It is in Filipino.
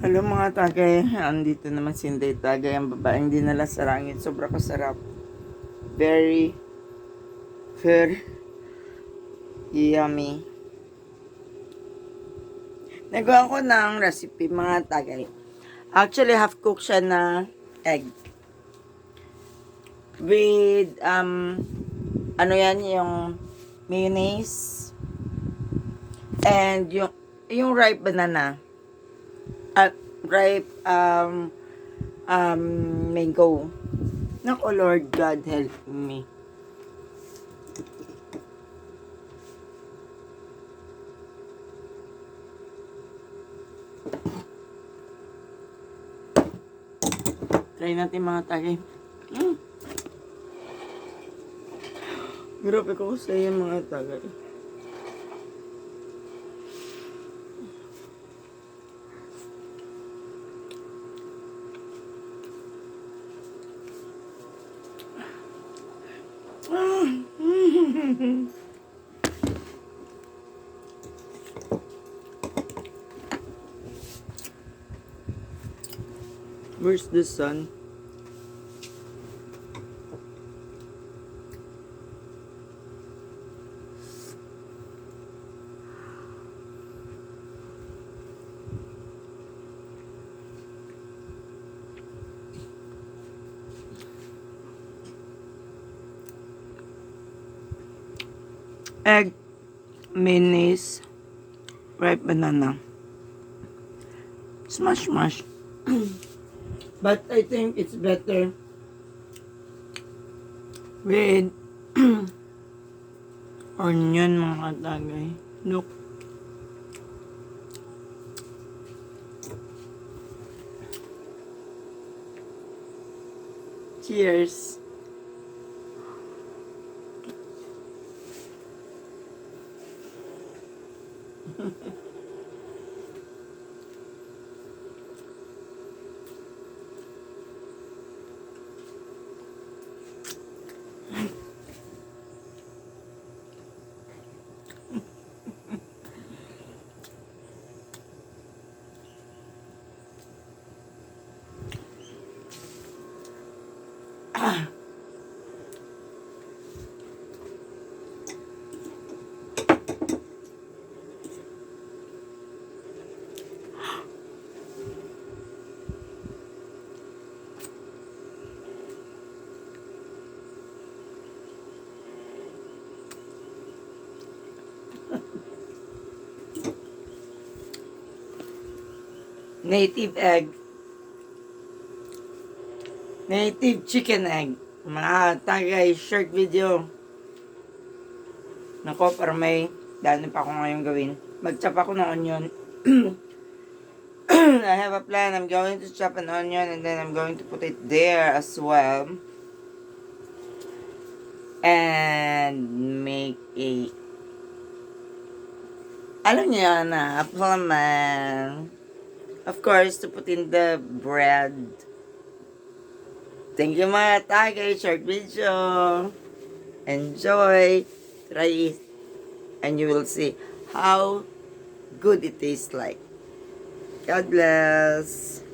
Hello mga tagay, andito naman si INDAY tagay, ang babaeng dinala sa langit. Sobra ko sarap. Very, very yummy. Nagawa ko ng recipe mga tagay. Actually, half cook siya na egg. With, ano yan, yung mayonnaise. And yung ripe banana. Ripe, mango. Naku, Lord God help me. Try natin mga tagay. Grabe ko sa iyo mga tagay. Where's the sun? Egg, mayonnaise, ripe banana. Smash, smash. But I think it's better with onion mga tagay. Look. Cheers. Native egg. Native chicken egg. Mga tagay, short video. Nako, para may dami pa ako ngayon gawin. Mag-chop ako ng onion. I have a plan. I'm going to chop an onion and then I'm going to put it there as well. And make a, alam niyo na, a plan. Of course, to put in the bread. Thank you mga tagay. Short video. Enjoy. Try it. And you will see how good it tastes like. God bless.